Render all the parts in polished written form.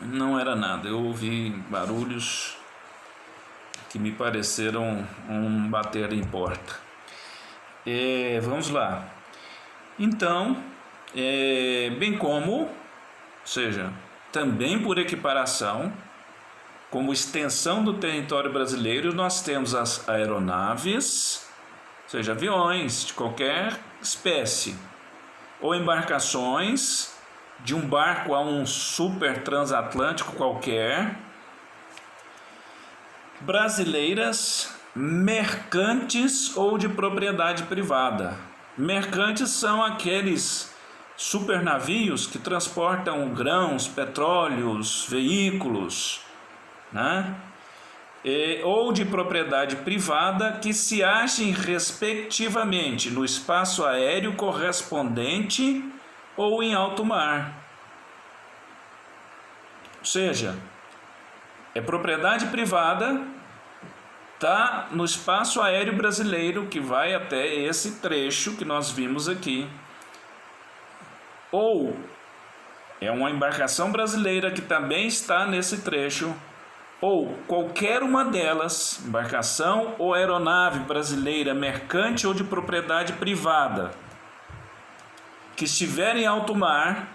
Não era nada, eu ouvi barulhos que me pareceram um bater em porta. Vamos lá. Então, bem como, ou seja, também por equiparação, como extensão do território brasileiro, nós temos as aeronaves, ou seja, aviões de qualquer espécie, ou embarcações, de um barco a um super transatlântico qualquer, brasileiras, mercantes ou de propriedade privada. Mercantes são aqueles supernavios que transportam grãos, petróleos, veículos, né? Ou de propriedade privada que se achem respectivamente no espaço aéreo correspondente ou em alto mar. Ou seja, é propriedade privada, está no espaço aéreo brasileiro que vai até esse trecho que nós vimos aqui. Ou é uma embarcação brasileira que também está nesse trecho, ou qualquer uma delas, embarcação ou aeronave brasileira, mercante ou de propriedade privada, que estiver em alto mar,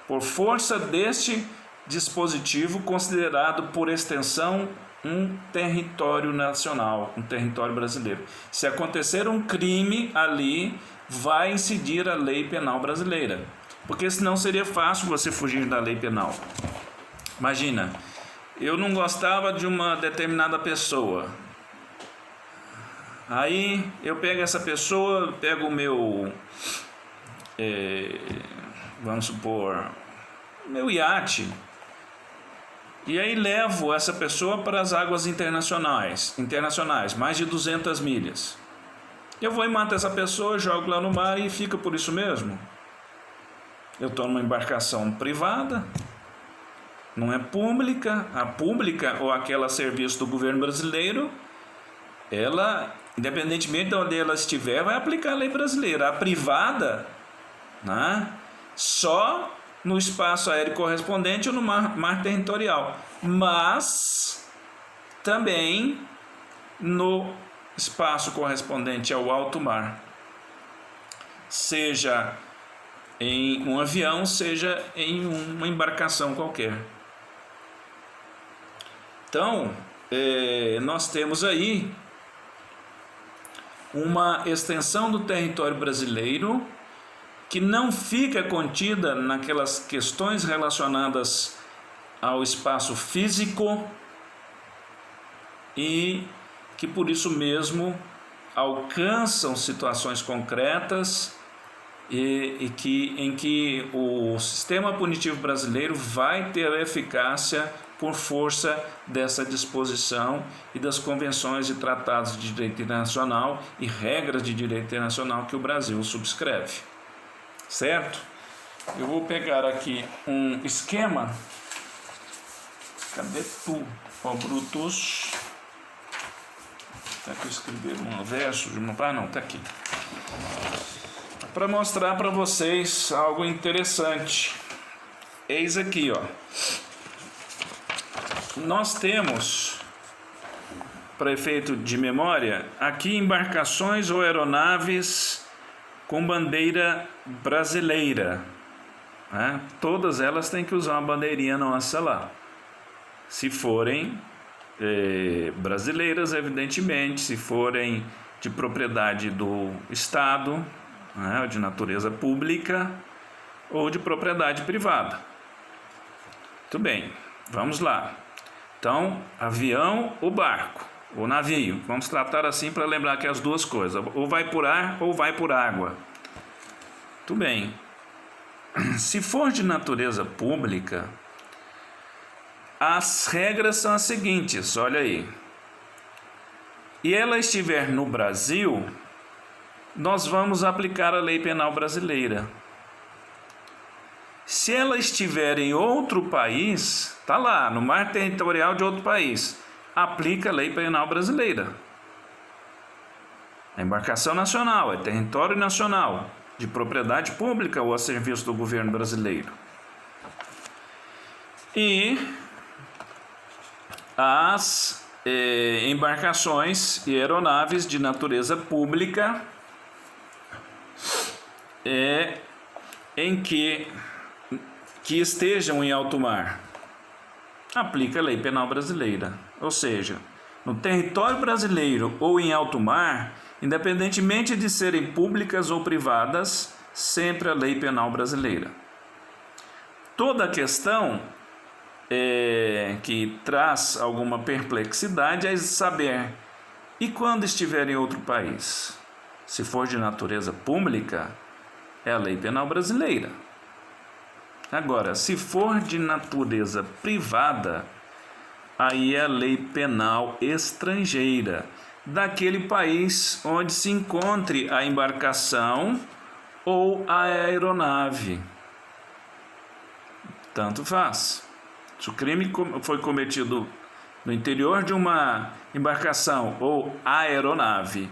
por força deste dispositivo, considerado por extensão um território nacional, um território brasileiro. Se acontecer um crime ali, vai incidir a lei penal brasileira, porque senão seria fácil você fugir da lei penal. Imagina, eu não gostava de uma determinada pessoa, aí eu pego essa pessoa, pego o meu, vamos supor, meu iate, e aí levo essa pessoa para as águas internacionais, mais de 200 milhas. Eu vou e mato essa pessoa, jogo lá no mar e fica por isso mesmo. Eu estou numa embarcação privada, não é pública. A pública, ou aquela a serviço do governo brasileiro, ela, independentemente de onde ela estiver, vai aplicar a lei brasileira. A privada, né, só no espaço aéreo correspondente ou no mar territorial, mas também no espaço correspondente ao alto mar, seja em um avião, seja em uma embarcação qualquer. Então, nós temos aí uma extensão do território brasileiro que não fica contida naquelas questões relacionadas ao espaço físico e que por isso mesmo alcançam situações concretas em que o sistema punitivo brasileiro vai ter eficácia por força dessa disposição e das convenções e tratados de direito internacional e regras de direito internacional que o Brasil subscreve. Certo? Eu vou pegar aqui um esquema. Cadê tu, ó Brutus? Tá aqui, eu escrevi um verso de uma... não, tá aqui. Para mostrar para vocês algo interessante. Eis aqui, ó. Nós temos, para efeito de memória, aqui embarcações ou aeronaves com bandeira brasileira, né? Todas elas têm que usar uma bandeirinha nossa lá. Se forem brasileiras, evidentemente, se forem de propriedade do Estado, né, de natureza pública, ou de propriedade privada. Muito bem, vamos lá. Então, avião ou barco, ou navio, vamos tratar assim para lembrar que as duas coisas, ou vai por ar ou vai por água. Muito bem. Se for de natureza pública, as regras são as seguintes, olha aí. E ela estiver no Brasil, nós vamos aplicar a lei penal brasileira. Se ela estiver em outro país, está lá, no mar territorial de outro país, aplica a lei penal brasileira. A embarcação nacional, é território nacional, de propriedade pública ou a serviço do governo brasileiro. E as embarcações e aeronaves de natureza pública em que estejam em alto mar. Aplica a lei penal brasileira. Ou seja, no território brasileiro ou em alto mar, independentemente de serem públicas ou privadas, sempre a lei penal brasileira. Toda a questão que traz alguma perplexidade é saber, e quando estiver em outro país? Se for de natureza pública, é a lei penal brasileira. Agora, se for de natureza privada, aí é a lei penal estrangeira, daquele país onde se encontre a embarcação ou a aeronave. Tanto faz. Se o crime foi cometido no interior de uma embarcação ou aeronave,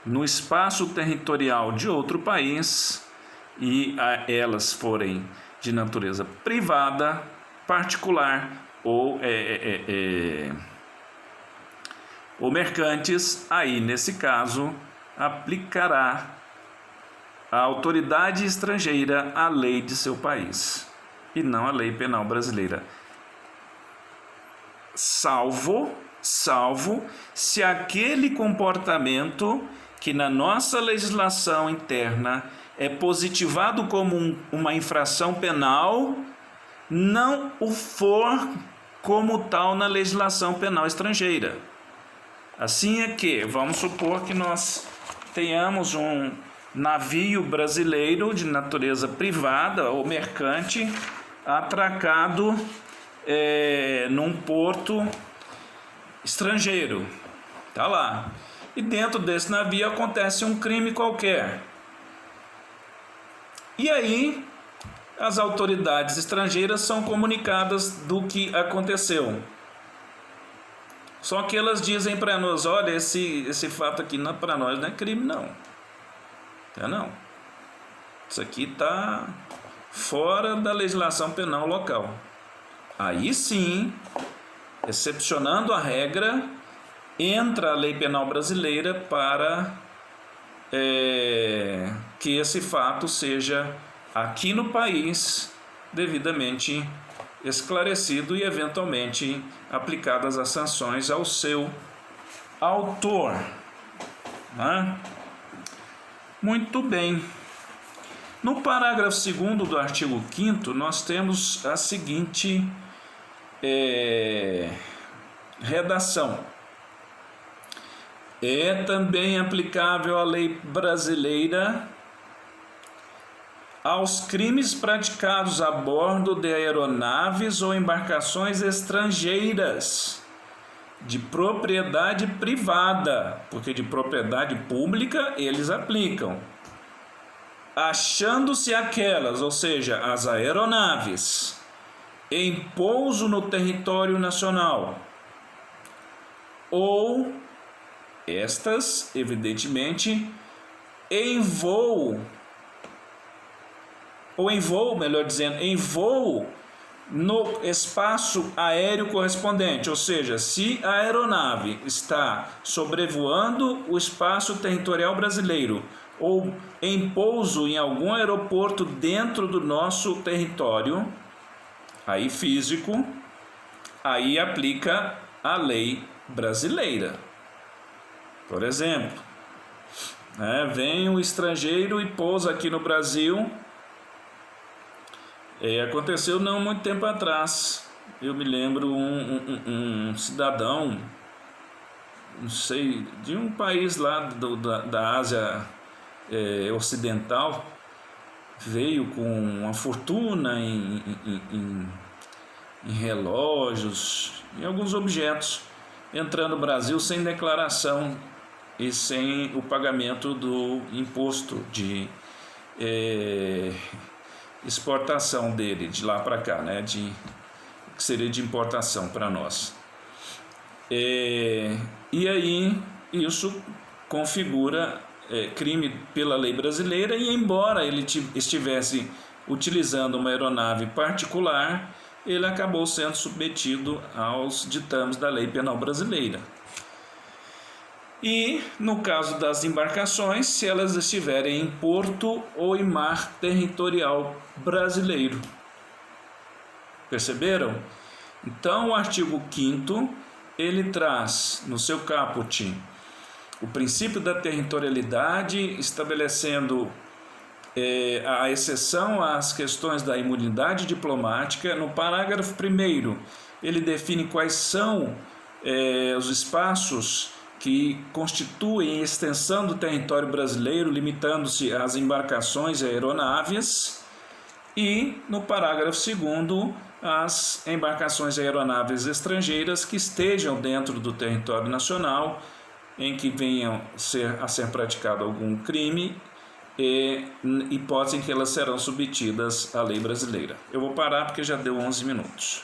no espaço territorial de outro país, e elas forem de natureza privada, particular ou mercantes, aí nesse caso aplicará a autoridade estrangeira a lei de seu país e não a lei penal brasileira, salvo se aquele comportamento que na nossa legislação interna é positivado como uma infração penal, não o for como tal na legislação penal estrangeira. Assim é que, vamos supor que nós tenhamos um navio brasileiro de natureza privada ou mercante atracado num porto estrangeiro, tá lá, e dentro desse navio acontece um crime qualquer, e aí as autoridades estrangeiras são comunicadas do que aconteceu, só que elas dizem para nós: olha, esse fato aqui para nós não é crime, não, isso aqui está fora da legislação penal local. Aí sim, excepcionando a regra, entra a lei penal brasileira para que esse fato seja aqui no país devidamente esclarecido e eventualmente aplicadas as sanções ao seu autor, né? Muito bem. No parágrafo 2º do artigo 5º, nós temos a seguinte redação: é também aplicável a lei brasileira aos crimes praticados a bordo de aeronaves ou embarcações estrangeiras de propriedade privada, porque de propriedade pública eles aplicam, achando-se aquelas, ou seja, as aeronaves, em pouso no território nacional, ou estas, evidentemente, em voo no espaço aéreo correspondente, ou seja, se a aeronave está sobrevoando o espaço territorial brasileiro ou em pouso em algum aeroporto dentro do nosso território, aí físico, aí aplica a lei brasileira. Por exemplo, vem um estrangeiro e pousa aqui no Brasil. Aconteceu não muito tempo atrás, eu me lembro um cidadão, não sei, de um país lá da Ásia Ocidental, veio com uma fortuna em relógios, em alguns objetos, entrando no Brasil sem declaração e sem o pagamento do imposto de exportação dele, de lá para cá, né, que seria de importação para nós. E aí isso configura crime pela lei brasileira, e embora ele estivesse utilizando uma aeronave particular, ele acabou sendo submetido aos ditames da lei penal brasileira. E, no caso das embarcações, se elas estiverem em porto ou em mar territorial brasileiro. Perceberam? Então, o artigo 5º, ele traz no seu caput o princípio da territorialidade, estabelecendo a exceção às questões da imunidade diplomática. No parágrafo 1º, ele define quais são os espaços que constituem extensão do território brasileiro, limitando-se às embarcações e aeronaves, e no parágrafo 2º, as embarcações e aeronaves estrangeiras que estejam dentro do território nacional, em que venham a ser praticado algum crime, hipótese em que elas serão submetidas à lei brasileira. Eu vou parar porque já deu 11 minutos.